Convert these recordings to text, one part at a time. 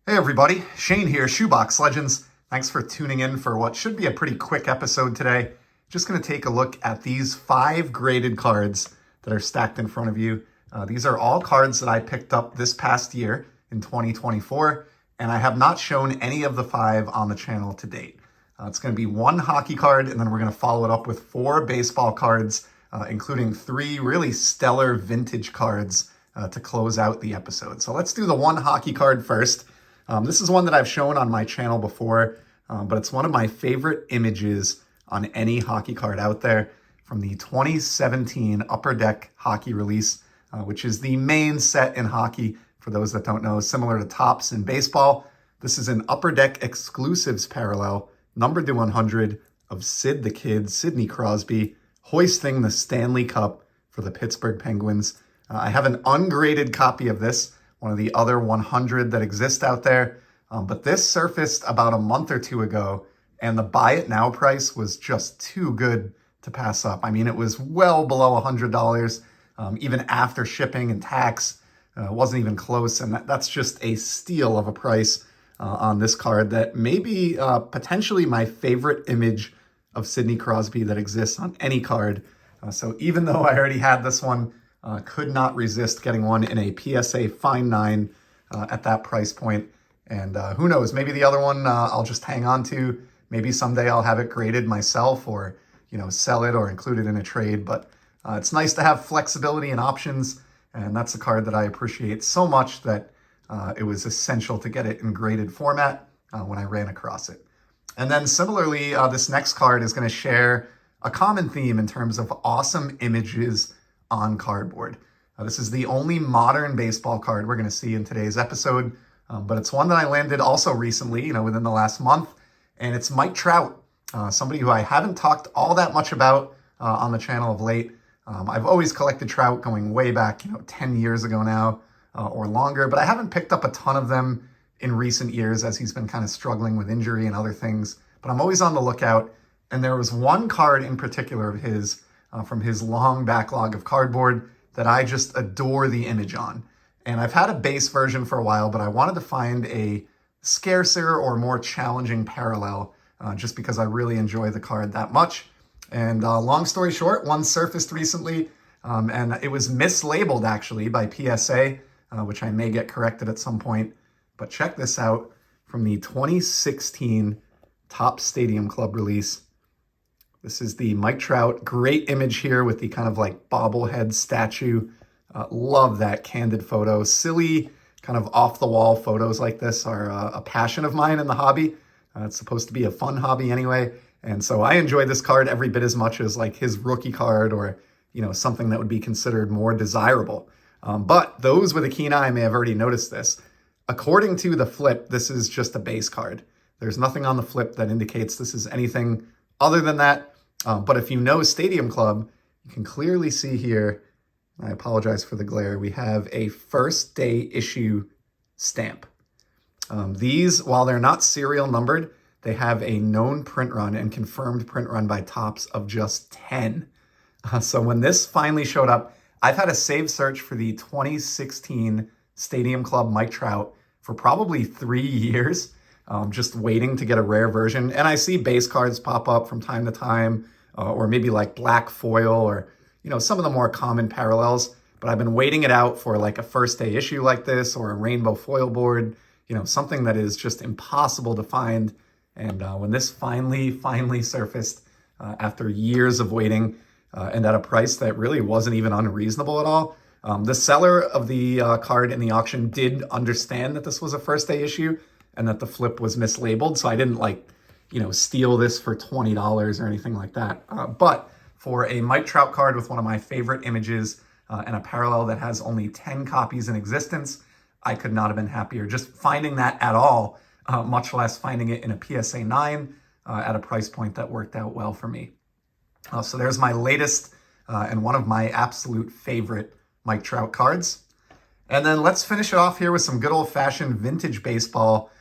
Hey everybody, Shane here, Shoebox Legends. Thanks for tuning in for what should be a pretty quick episode today. Just going to take a look at these 5 graded cards that are stacked in front of you. These are all cards that I picked up this past year in 2024, and I have not shown any of the 5 on the channel to date. It's going to be 1 hockey card, and then we're going to follow it up with 4 baseball cards, including 3 really stellar vintage cards to close out the episode. So let's do the 1 hockey card first. This is one that I've shown on my channel before, but it's one of my favorite images on any hockey card out there from the 2017 Upper Deck hockey release, which is the main set in hockey, for those that don't know, similar to Topps in baseball. This is an Upper Deck exclusives parallel, numbered to 100, of Sid the Kid, Sidney Crosby, hoisting the Stanley Cup for the Pittsburgh Penguins. I have an ungraded copy of this, one of the other 100 that exist out there. But this surfaced about a month or 2 ago, and the buy it now price was just too good to pass up. I mean, it was well below $100, even after shipping and tax. It wasn't even close, and that's just a steal of a price on this card that may be potentially my favorite image of Sidney Crosby that exists on any card. So even though I already had this one, could not resist getting one in a PSA Fine 9 at that price point. And who knows, maybe the other one I'll just hang on to. Maybe someday I'll have it graded myself, or sell it or include it in a trade. But it's nice to have flexibility and options, and that's a card that I appreciate so much that it was essential to get it in graded format when I ran across it. And then similarly, this next card is going to share a common theme in terms of awesome images on cardboard. This is the only modern baseball card we're going to see in today's episode, but it's one that I landed also recently, within the last month, and it's Mike Trout, somebody who I haven't talked all that much about on the channel of late. I've always collected Trout going way back, 10 years ago now or longer, but I haven't picked up a ton of them in recent years as he's been kind of struggling with injury and other things, but I'm always on the lookout. And there was one card in particular of his from his long backlog of cardboard that I just adore the image on. And I've had a base version for a while, but I wanted to find a scarcer or more challenging parallel just because I really enjoy the card that much. And long story short, one surfaced recently, and it was mislabeled actually by PSA, which I may get corrected at some point. But check this out from the 2016 Topps Stadium Club release. This is the Mike Trout. Great image here with the kind of like bobblehead statue. Love that candid photo. Silly, kind of off-the-wall photos like this are a passion of mine in the hobby. It's supposed to be a fun hobby anyway. And so I enjoy this card every bit as much as like his rookie card or, something that would be considered more desirable. But those with a keen eye may have already noticed this. According to the flip, this is just a base card. There's nothing on the flip that indicates this is anything other than that. But if you know Stadium Club, you can clearly see here, I apologize for the glare, we have a first day issue stamp. These, while they're not serial numbered, they have a known print run and confirmed print run by Topps of just 10. So when this finally showed up, I've had a save search for the 2016 Stadium Club Mike Trout for probably 3 years. Just waiting to get a rare version. And I see base cards pop up from time to time, or maybe like black foil or, some of the more common parallels. But I've been waiting it out for like a first day issue like this or a rainbow foil board, something that is just impossible to find. And when this finally surfaced after years of waiting and at a price that really wasn't even unreasonable at all, the seller of the card in the auction did understand that this was a first day issue and that the flip was mislabeled. So I didn't steal this for $20 or anything like that. But for a Mike Trout card with one of my favorite images and a parallel that has only 10 copies in existence, I could not have been happier. Just finding that at all, much less finding it in a PSA 9 at a price point that worked out well for me. So there's my latest and one of my absolute favorite Mike Trout cards. And then let's finish it off here with some good old-fashioned vintage baseball.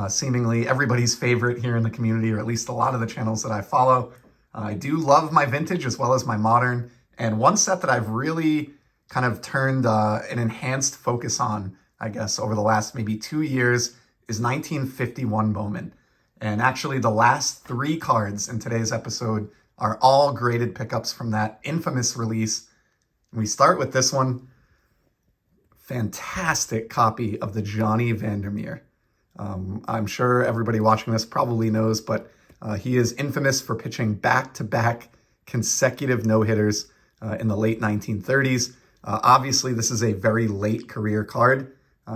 Seemingly everybody's favorite here in the community, or at least a lot of the channels that I follow. I do love my vintage as well as my modern. And one set that I've really kind of turned an enhanced focus on, I guess, over the last maybe 2 years is 1951 Bowman. And actually the last 3 cards in today's episode are all graded pickups from that infamous release. And we start with this one. Fantastic copy of the Johnny Vandermeer. I'm sure everybody watching this probably knows, but he is infamous for pitching back-to-back consecutive no-hitters in the late 1930s. Obviously, this is a very late career card.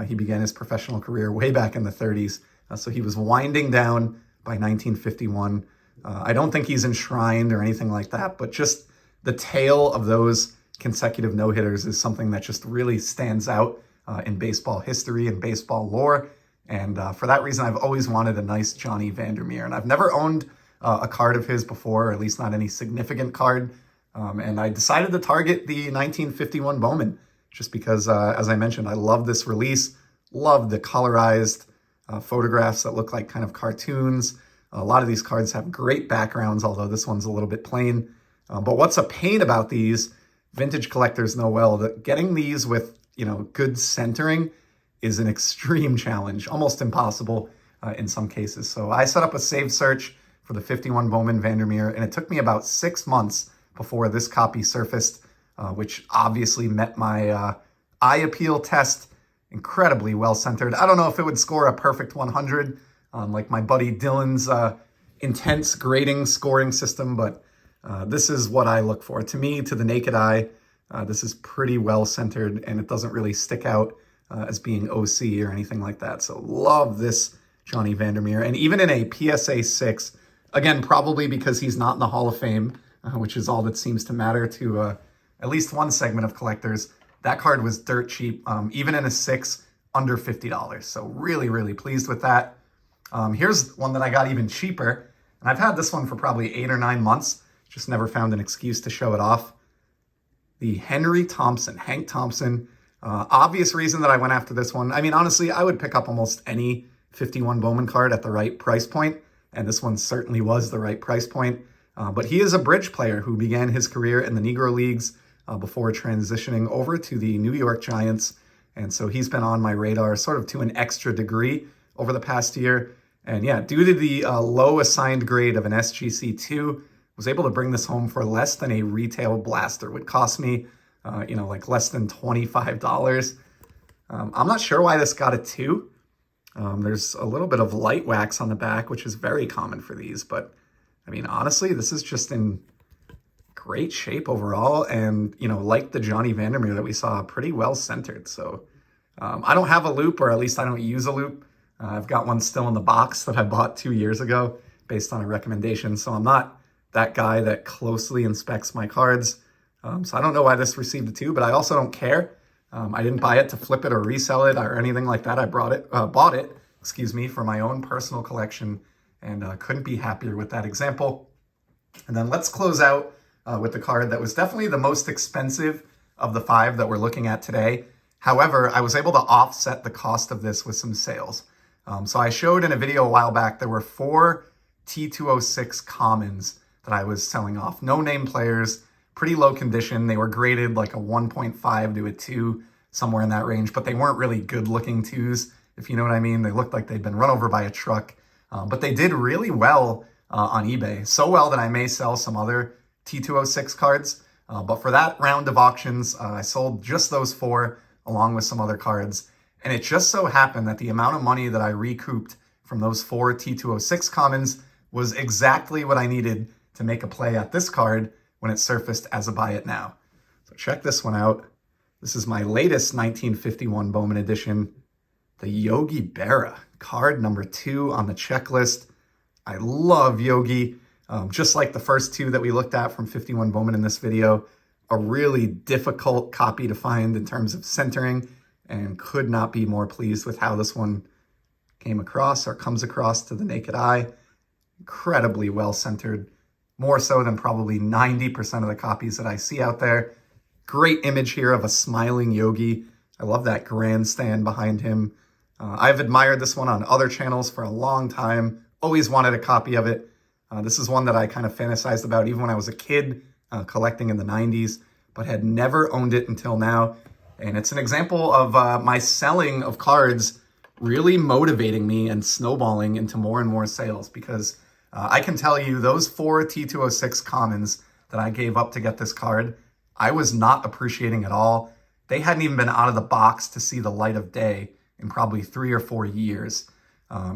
He began his professional career way back in the 30s, so he was winding down by 1951. I don't think he's enshrined or anything like that, but just the tale of those consecutive no-hitters is something that just really stands out in baseball history and baseball lore. And for that reason, I've always wanted a nice Johnny Vandermeer. And I've never owned a card of his before, or at least not any significant card. And I decided to target the 1951 Bowman, just because, as I mentioned, I love this release, love the colorized photographs that look like kind of cartoons. A lot of these cards have great backgrounds, although this one's a little bit plain. But what's a pain about these, vintage collectors know well, that getting these with, good centering is an extreme challenge, almost impossible in some cases. So I set up a saved search for the 51 Bowman Vandermeer, and it took me about 6 months before this copy surfaced, which obviously met my eye appeal test. Incredibly well centered. I don't know if it would score a perfect 100 like my buddy Dylan's intense grading scoring system, but this is what I look for. To me, to the naked eye, this is pretty well centered, and it doesn't really stick out as being OC or anything like that. So love this Johnny Vandermeer. And even in a PSA 6, again, probably because he's not in the Hall of Fame, which is all that seems to matter to at least one segment of collectors, that card was dirt cheap, even in a 6, under $50. So really, really pleased with that. Here's one that I got even cheaper. And I've had this one for probably 8 or 9 months. Just never found an excuse to show it off. The Hank Thompson. Obvious reason that I went after this one. I mean, honestly, I would pick up almost any 51 Bowman card at the right price point, and this one certainly was the right price point. But he is a bridge player who began his career in the Negro Leagues before transitioning over to the New York Giants, and so he's been on my radar sort of to an extra degree over the past year. And yeah, due to the low assigned grade of an SGC2, was able to bring this home for less than a retail blaster would cost me. Like less than $25. I'm not sure why this got a 2. There's a little bit of light wax on the back, which is very common for these. But, I mean, honestly, this is just in great shape overall. And, like the Johnny Vandermeer that we saw, pretty well centered. So I don't have a loop, or at least I don't use a loop. I've got one still in the box that I bought 2 years ago based on a recommendation. So I'm not that guy that closely inspects my cards. So I don't know why this received a 2, but I also don't care. I didn't buy it to flip it or resell it or anything like that. I bought it, for my own personal collection, and couldn't be happier with that example. And then let's close out with the card that was definitely the most expensive of the 5 that we're looking at today. However, I was able to offset the cost of this with some sales. So I showed in a video a while back, there were 4 T206 commons that I was selling off. No name players, pretty low condition. They were graded like a 1.5 to a 2, somewhere in that range, but they weren't really good looking 2s, if you know what I mean. They looked like they'd been run over by a truck, but they did really well on eBay. So well that I may sell some other T206 cards. But for that round of auctions, I sold just those 4 along with some other cards. And it just so happened that the amount of money that I recouped from those 4 T206 commons was exactly what I needed to make a play at this card when it surfaced as a buy it now. So check this one out. This is my latest 1951 Bowman edition, the Yogi Berra, card number 2 on the checklist. I love Yogi. Just like the first 2 that we looked at from 51 Bowman in this video, a really difficult copy to find in terms of centering, and could not be more pleased with how this one came across or comes across to the naked eye. Incredibly well centered, more so than probably 90% of the copies that I see out there. Great image here of a smiling Yogi. I love that grandstand behind him. I've admired this one on other channels for a long time. Always wanted a copy of it. This is one that I kind of fantasized about even when I was a kid, collecting in the 90s, but had never owned it until now. And it's an example of my selling of cards really motivating me and snowballing into more and more sales, because I can tell you those 4 T206 commons that I gave up to get this card, I was not appreciating at all. They hadn't even been out of the box to see the light of day in probably 3 or 4 years.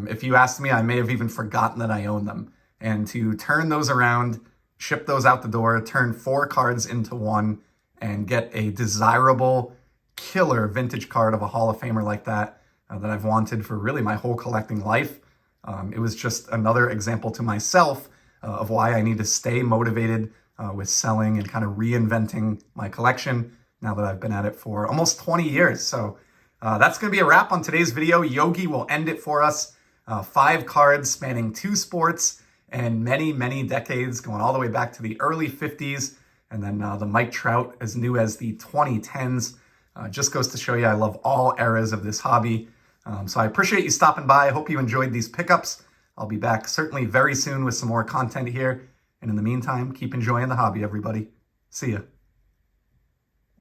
If you asked me, I may have even forgotten that I owned them. And to turn those around, ship those out the door, turn 4 cards into 1, and get a desirable, killer vintage card of a Hall of Famer like that, that I've wanted for really my whole collecting life. It was just another example to myself of why I need to stay motivated with selling and kind of reinventing my collection now that I've been at it for almost 20 years. So that's going to be a wrap on today's video. Yogi will end it for us. 5 cards spanning 2 sports and many, many decades, going all the way back to the early 50s, and then the Mike Trout as new as the 2010s. Just goes to show you I love all eras of this hobby. So I appreciate you stopping by. I hope you enjoyed these pickups. I'll be back certainly very soon with some more content here. And in the meantime, keep enjoying the hobby, everybody. See ya.